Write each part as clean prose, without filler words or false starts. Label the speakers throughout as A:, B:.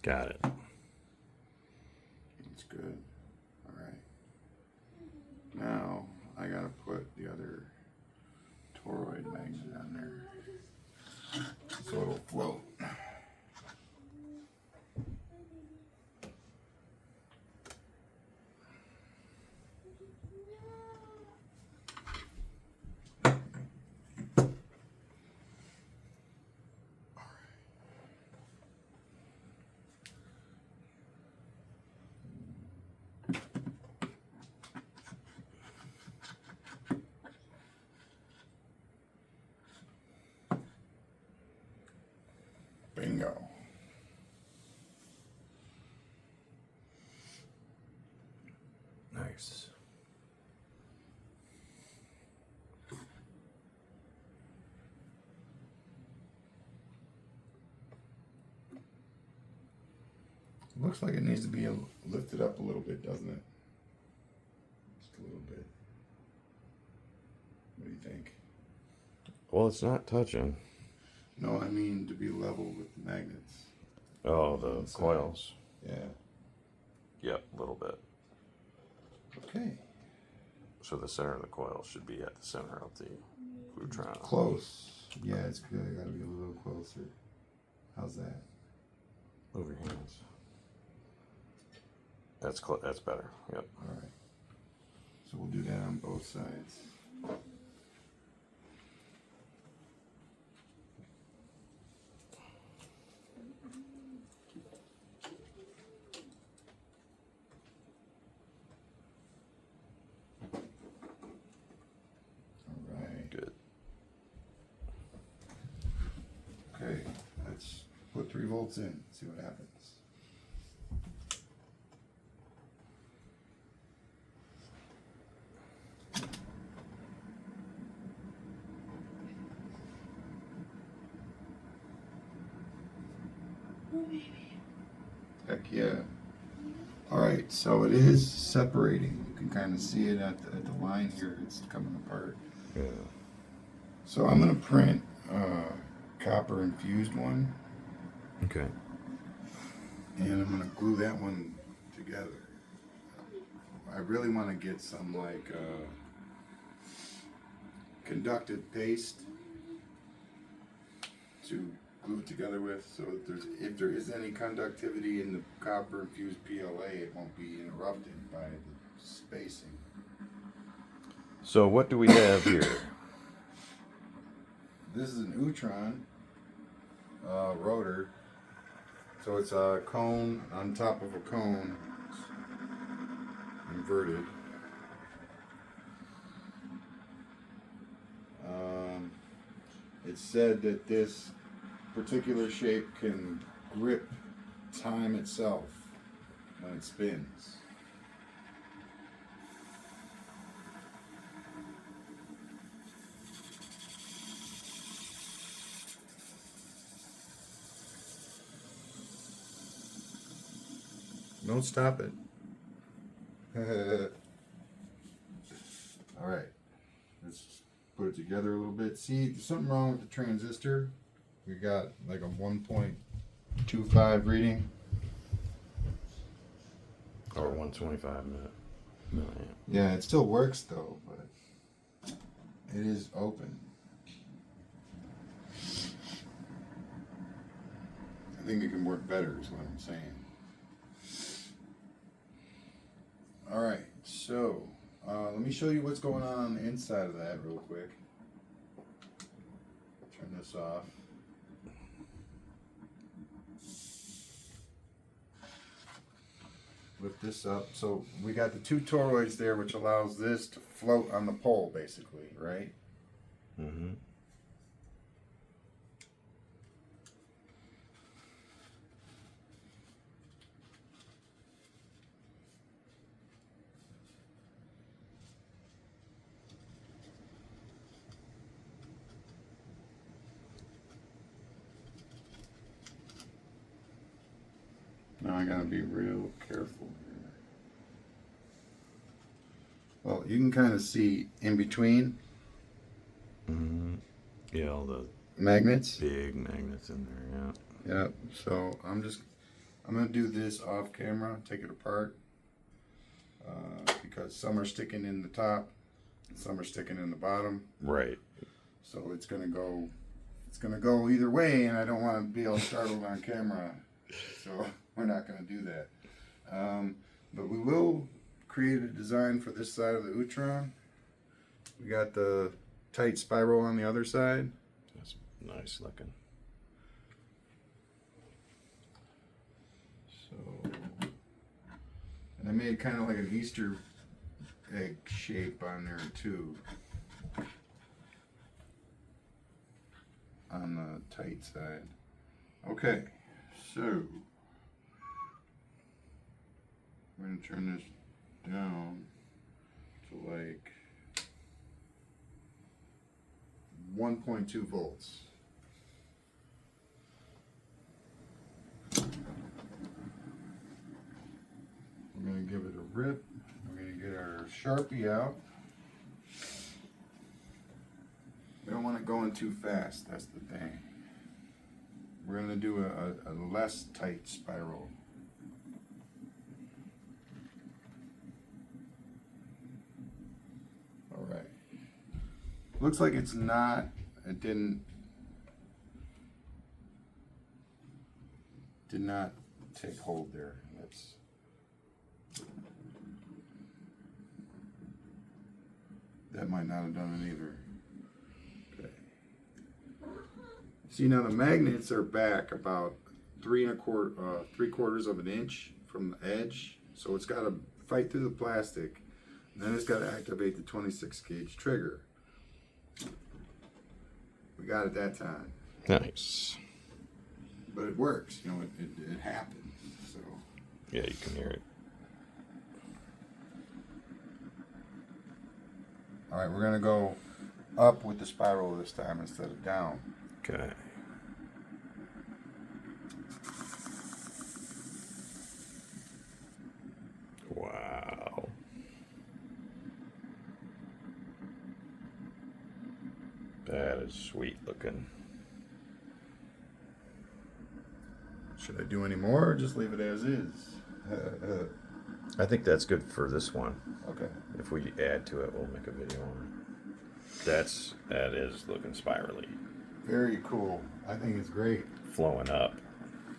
A: Got it.
B: That's good. All right. Now I gotta put the other toroid magnet on there so it'll float. Bingo.
A: Nice.
B: Looks like it needs to be lifted up a little bit, doesn't it? Just a little bit. What do you think?
A: Well, it's not touching.
B: No, I mean to be level with the magnets.
A: Oh, the coils.
B: Yeah.
A: Yep, a little bit.
B: Okay.
A: So the center of the coil should be at the center of the Utron.
B: Close. Yeah, it's good. I gotta be a little closer. How's that?
A: Move your hands. That's better. Yep.
B: All right. So we'll do that on both sides. All right.
A: Good.
B: Okay. Let's put 3 volts in. See what happens. Heck yeah. Alright, so it is separating. You can kind of see it at the line here. It's coming apart.
A: Yeah.
B: So I'm going to print copper-infused one.
A: Okay.
B: And I'm going to glue that one together. I really want to get some like conductive paste to glue it together with, so that if there is any conductivity in the copper infused PLA, it won't be interrupted by the spacing.
A: So what do we have here?
B: This is an Utron rotor, so it's a cone on top of a cone, inverted. It's said that this particular shape can grip time itself when it spins. Don't stop it. All right, let's put it together a little bit. See, there's something wrong with the transistor. We got like a 1.25 reading.
A: Or 125 milliamp.
B: Yeah, it still works though, but it is open. I think it can work better is what I'm saying. All right, so let me show you what's going on the inside of that real quick. Turn this off. Lift this up. So we got the 2 toroids there, which allows this to float on the pole, basically, right?
A: Mm-hmm.
B: Now I gotta be real careful here. Well, you can kind of see in between.
A: Mm-hmm. Yeah, all the
B: Magnets.
A: big magnets in there, yeah.
B: Yep. So I'm I'm going to do this off camera, take it apart, because some are sticking in the top, and some are sticking in the bottom.
A: Right.
B: So it's going to go either way, and I don't want to be all startled on camera. So we're not going to do that. But we will create a design for this side of the Utron. We got the tight spiral on the other side.
A: That's nice looking.
B: So, and I made kind of like an Easter egg shape on there too. On the tight side. Okay, so we're going to turn this down to like 1.2 volts. We're going to give it a rip. We're going to get our Sharpie out. We don't want it going too fast, that's the thing. We're going to do a less tight spiral. Alright. Looks like it's not, it did not take hold there. That might not have done it either. Okay. See, now the magnets are back about 3/4 of an inch from the edge, so it's got to fight through the plastic, and then it's got to activate the 26 gauge trigger. We got it that time.
A: Nice.
B: But it works, you know, it happens. So
A: Yeah, you can hear it.
B: all right, we're gonna go up with the spiral this time instead of down.
A: Okay. Wow. That is sweet looking.
B: Should I do any more or just leave it as is?
A: I think that's good for this one.
B: Okay.
A: If we add to it, we'll make a video on it. That is looking spirally.
B: Very cool. I think it's great.
A: Flowing up.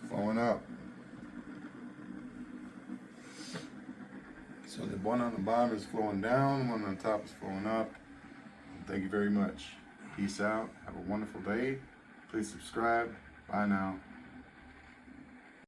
B: Flowing up. So the one on the bottom is flowing down, the one on top is flowing up. Thank you very much. Peace out. Have a wonderful day. Please subscribe. Bye now.